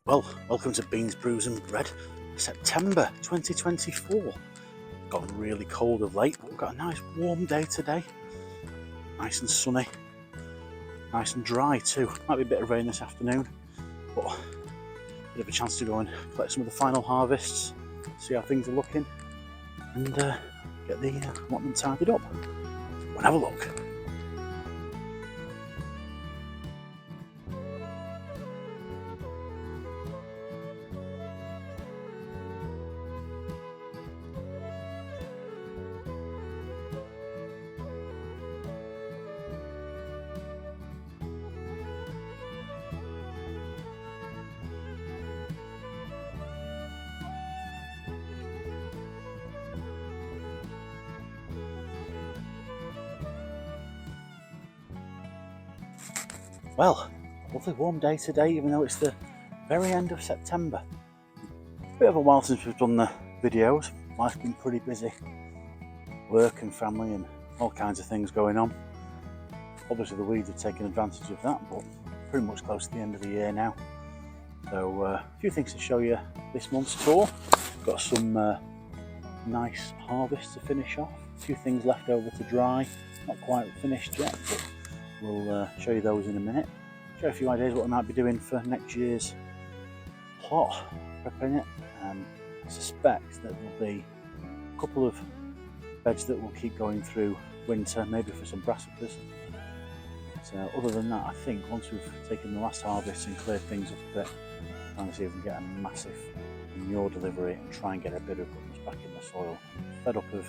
Well, welcome to Beans, Brews and Bread, September 2024. Gotten really cold of late, but we've got a nice warm day today. Nice and sunny, nice and dry too. Might be a bit of rain this afternoon, but a bit of a chance to go and collect some of the final harvests, see how things are looking, and get the allotment tidied up. We'll have a look. Well, a lovely warm day today, even though it's the very end of September. Bit of a while since we've done the videos. Life's been pretty busy. Work and family and all kinds of things going on. Obviously the weeds have taken advantage of that, but pretty much close to the end of the year now. So a few things to show you this month's tour. Got some nice harvests to finish off. A few things left over to dry. Not quite finished yet, but we'll show you those in a minute. Show you a few ideas what we might be doing for next year's plot, prepping it. I suspect that there'll be a couple of beds that will keep going through winter, maybe for some brassicas. So other than that, I think once we've taken the last harvest and cleared things up a bit, trying to see if we can get a massive manure delivery and try and get a bit of goodness back in the soil. Fed up of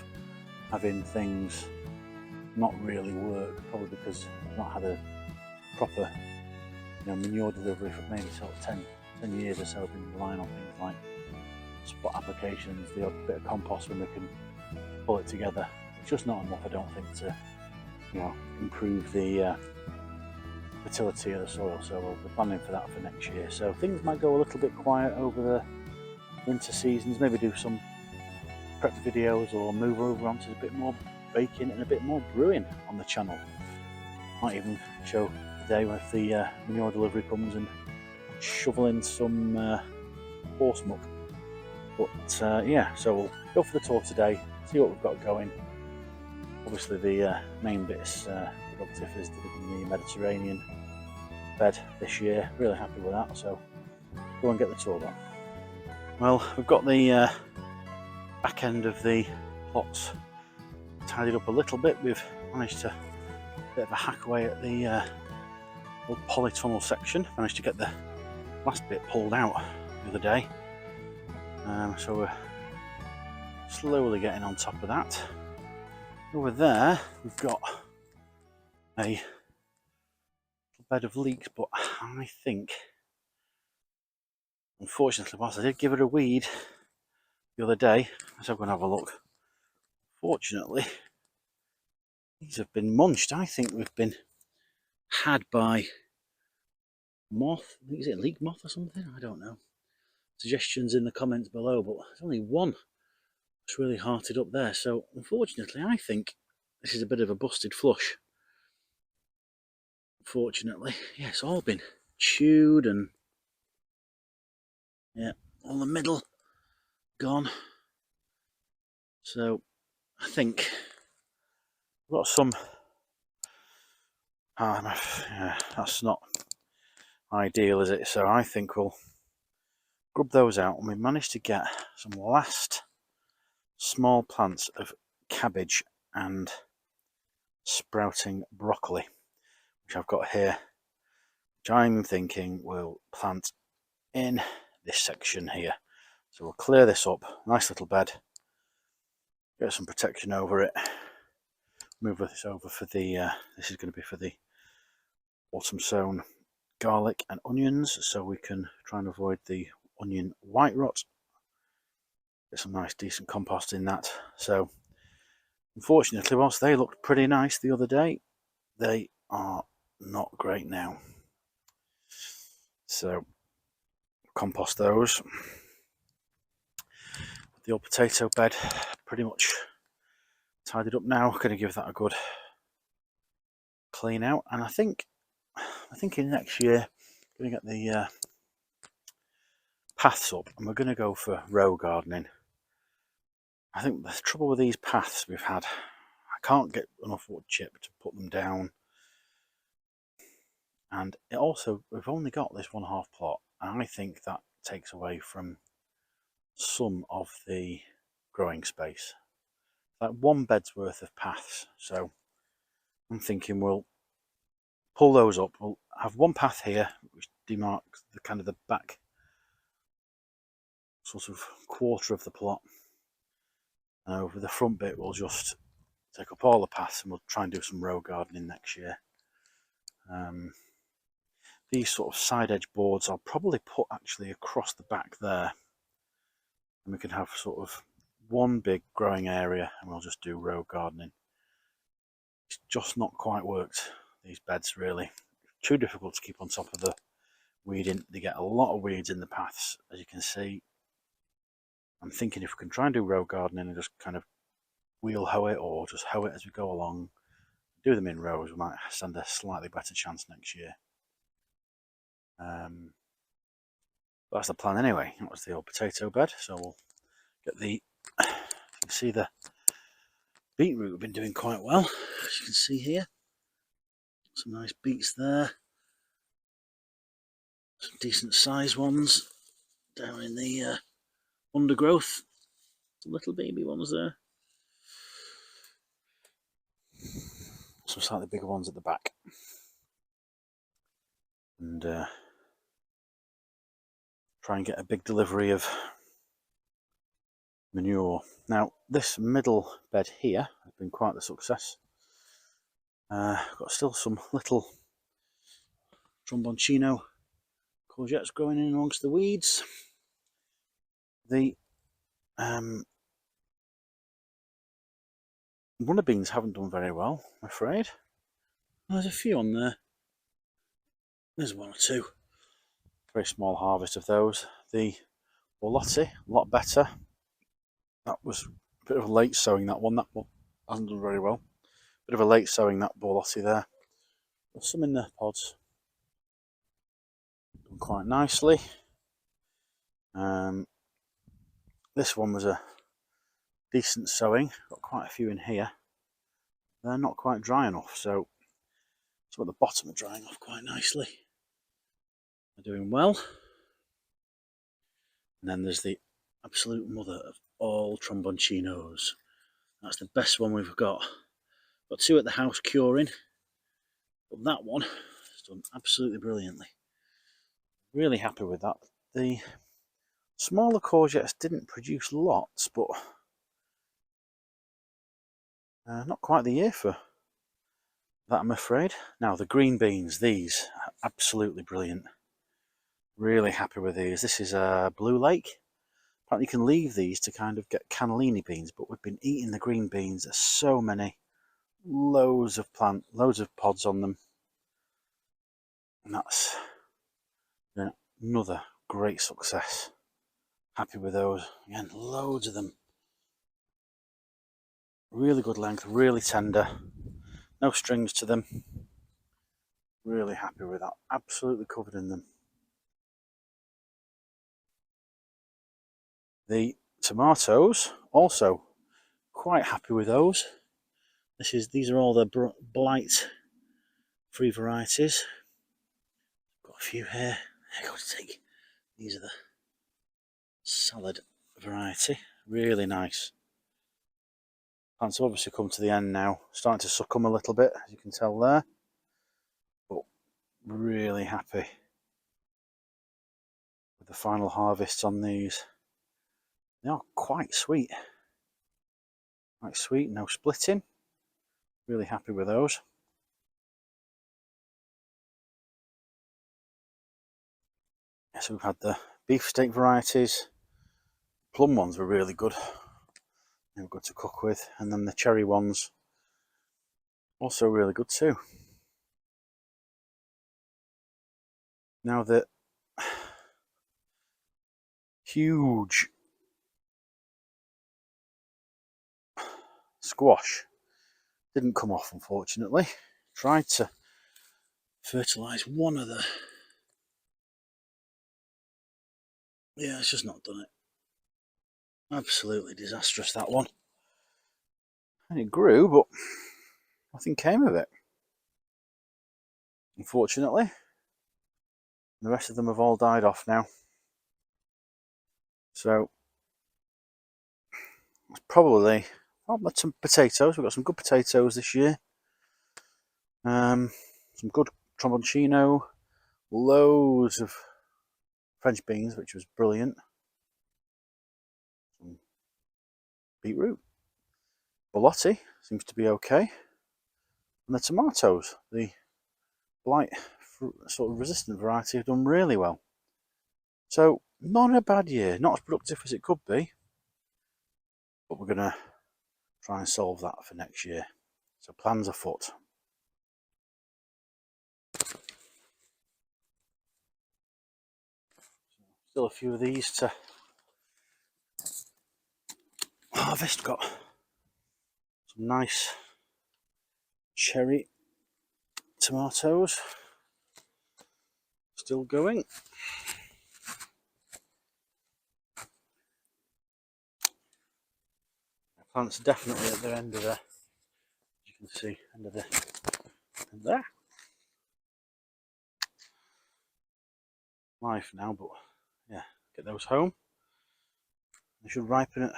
having things not really work, probably because I've not had a proper manure delivery for maybe sort of 10 years or so. I've been relying on things like spot applications, the odd bit of compost when we can pull it together. It's just not enough, I don't think, to improve the fertility of the soil, so we'll be planning for that for next year. So things might go a little bit quiet over the winter seasons, maybe do some prep videos or move over onto a bit more baking and a bit more brewing on the channel. Might even show the day if the manure delivery comes and shovel in some horse muck. But yeah, so we'll go for the tour today, see what we've got going. Obviously the main bit's productive is delivering the Mediterranean bed this year. Really happy with that, so go and get the tour done. Well, we've got the back end of the plots tidied up a little bit. We've managed to bit of a hack away at the old polytunnel section. Managed to get the last bit pulled out the other day, so we're slowly getting on top of that. Over there we've got a bed of leeks, but I think, unfortunately, whilst I did give it a weed the other day, so I'm going to have a look. Fortunately, these have been munched. I think we've been had by moth. Is it leek moth or something? I don't know. Suggestions in the comments below, but there's only one that's really hearted up there. So unfortunately, I think this is a bit of a busted flush. Unfortunately, yeah, it's all been chewed and yeah, all the middle gone. So I think we've got some. Yeah, that's not ideal, is it? So I think we'll grub those out, and we managed to get some last small plants of cabbage and sprouting broccoli, which I've got here, which I'm thinking we'll plant in this section here. So we'll clear this up, nice little bed, get some protection over it, move this over for the this is going to be for the autumn sown garlic and onions, so we can try and avoid the onion white rot. Get some nice decent compost in that. So unfortunately, whilst they looked pretty nice the other day, they are not great now. So compost those. The old potato bed pretty much tidied up now. Going to give that a good clean out, and I'm thinking next year going to get the paths up, and we're going to go for row gardening. I think the trouble with these paths we've had, I can't get enough wood chip to put them down, and it also, we've only got this 1/2 plot, and I think that takes away from some of the growing space. Like 1 bed's worth of paths, so I'm thinking we'll pull those up. We'll have 1 path here which demarks the kind of the back sort of quarter of the plot, and over the front bit we'll just take up all the paths, and we'll try and do some row gardening next year. These sort of side edge boards I'll probably put actually across the back there, and we can have sort of 1 big growing area, and we'll just do row gardening. It's just not quite worked, these beds, really. Too difficult to keep on top of the weeding. They get a lot of weeds in the paths, as you can see. I'm thinking if we can try and do row gardening and just kind of wheel hoe it, or just hoe it as we go along, do them in rows, we might stand a slightly better chance next year. That's the plan anyway. That was the old potato bed, so we'll get the, you can see the beetroot we've been doing quite well, as you can see here. Some nice beets there, some decent sized ones down in the undergrowth, some little baby ones there, some slightly bigger ones at the back, and try and get a big delivery of manure. Now this middle bed here has been quite the success. Got still some little tromboncino courgettes growing in amongst the weeds. The runner beans haven't done very well, I'm afraid. There's a few on there. There's 1 or 2. Very small harvest of those. The borlotti, a lot better. That was a bit of a late sowing, that one. That one hasn't done very well. Bit of a late sowing, that borlotti there. There's some in the pods. Done quite nicely. This one was a decent sowing. Got quite a few in here. They're not quite dry enough, so some at the bottom are drying off quite nicely. They're doing well. And then there's the absolute mother of all tromboncinos. That's the best one we've got. Got 2 at the house curing, but that one has done absolutely brilliantly. Really happy with that. The smaller courgettes didn't produce lots, but not quite the year for that, I'm afraid. Now the green beans, these are absolutely brilliant. Really happy with these. This is a Blue Lake. Apparently you can leave these to kind of get cannellini beans, but we've been eating the green beans. There's so many. Loads of pods on them. And that's another great success. Happy with those. Again, loads of them. Really good length, really tender. No strings to them. Really happy with that. Absolutely covered in them. The tomatoes, also quite happy with those. These are all the Blight free varieties. Got a few here. I got to take. These are the salad variety. Really nice. Plants have obviously come to the end now. Starting to succumb a little bit, as you can tell there. But really happy with the final harvests on these. They are quite sweet. Quite sweet, no splitting. Really happy with those. So we've had the beefsteak varieties. Plum ones were really good. They were good to cook with. And then the cherry ones, also really good too. Now the huge squash didn't come off, unfortunately. Tried to fertilise one of the Yeah, it's just not done it. Absolutely disastrous, that one. And it grew, but nothing came of it, unfortunately. The rest of them have all died off now. So it's probably some potatoes. We've got some good potatoes this year. Some good tromboncino, loads of French beans, which was brilliant. Some beetroot, borlotti seems to be okay, and the tomatoes, the Blight sort of resistant variety, have done really well. So not a bad year, not as productive as it could be, but we're going to try and solve that for next year. So plans afoot. Still a few of these to harvest. Got some nice cherry tomatoes still going. Plants are definitely at their end of the, you can see, end of the, and there. Life now, but yeah, get those home. They should ripen at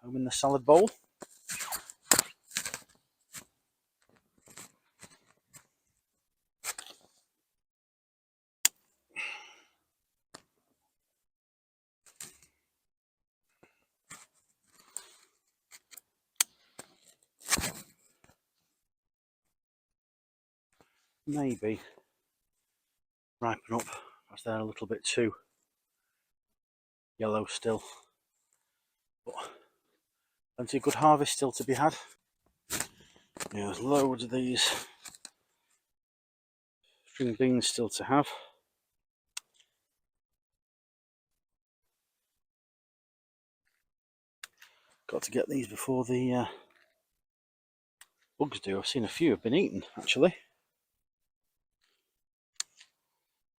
home in the salad bowl. Maybe ripen up as they're a little bit too yellow still, but plenty of good harvest still to be had. Yeah, there's loads of these string beans still to have. Got to get these before the bugs do. I've seen a few have been eaten actually.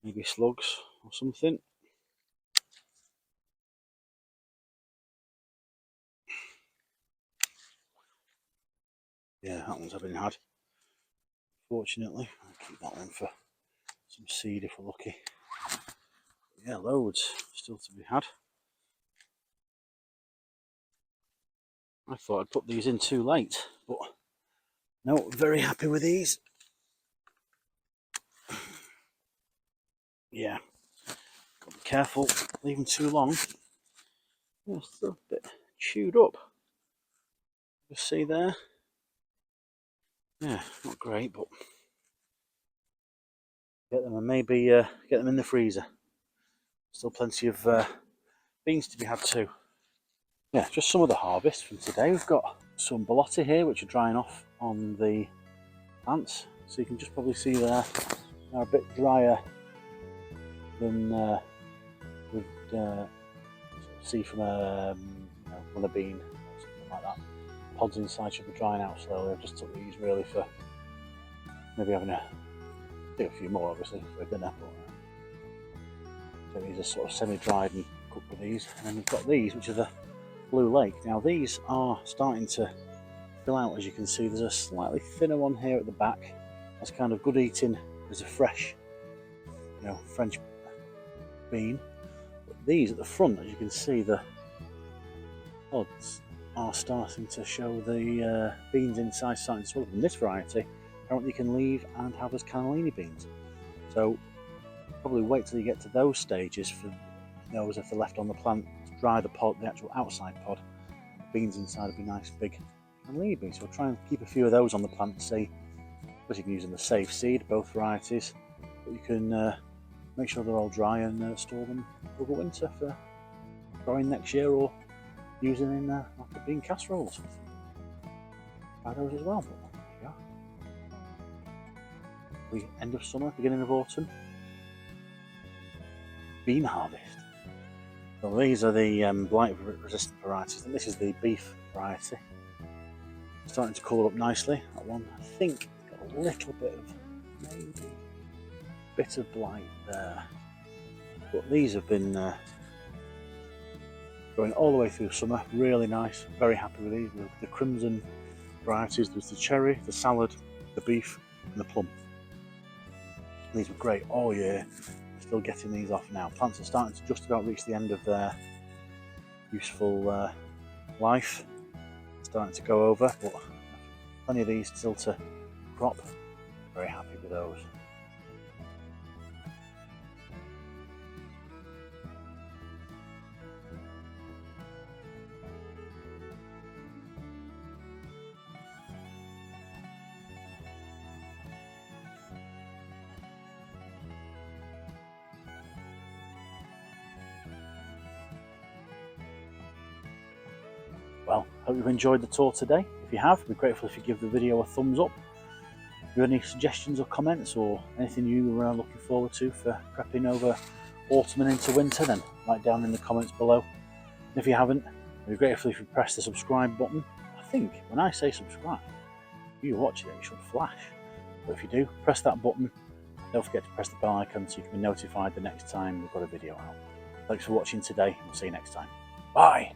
Maybe slugs or something. Yeah, that one's been had. Fortunately, I'll keep that one for some seed if we're lucky. Yeah, loads still to be had. I thought I'd put these in too late, but no, very happy with these. Yeah, got to be careful leaving too long. Yeah, still a bit chewed up. You see there? Yeah, not great, but get them and maybe get them in the freezer. Still plenty of beans to be had too. Yeah, just some of the harvest from today. We've got some borlotti here, which are drying off on the plants. So you can just probably see there, they're a bit drier than we'd see from from a bean or something like that. Pods inside should be drying out slowly. I've just took these really for maybe having a few more, obviously, for dinner. But so these are sort of semi-dried and cooked with these. And then we've got these, which are the Blue Lake. Now these are starting to fill out, as you can see. There's a slightly thinner one here at the back. That's kind of good eating as a fresh, French bean. But these at the front, as you can see, the pods are starting to show the beans inside starting to swell up. In this variety, apparently you can leave and have as cannellini beans. So probably wait till you get to those stages for those if they're left on the plant to dry the pod, the actual outside pod. The beans inside will be nice big cannellini beans. So we'll try and keep a few of those on the plant to see, because you can use them as safe seed, both varieties, but you can make sure they're all dry and store them over winter for growing next year or using in like a bean casserole or something. Try those as well. But yeah, we end of summer, beginning of autumn, bean harvest. So these are the blight resistant varieties, and this is the beef variety. Starting to call up nicely. That one, I think, got a little bit of maybe bit of blight there, but these have been going all the way through summer. Really nice, very happy with these. The crimson varieties, there's the cherry, the salad, the beef and the plum. These were great all year. Still getting these off now. Plants are starting to just about reach the end of their useful life. Starting to go over, but plenty of these still to crop. Very happy with those. Well, hope you've enjoyed the tour today. If you have, I'd be grateful if you give the video a thumbs up. If you have any suggestions or comments or anything you are looking forward to for prepping over autumn and into winter, then write down in the comments below. And if you haven't, I'd be grateful if you press the subscribe button. I think when I say subscribe, you're watching it, it should flash. But if you do, press that button. Don't forget to press the bell icon so you can be notified the next time we've got a video out. Thanks for watching today, and we'll see you next time. Bye!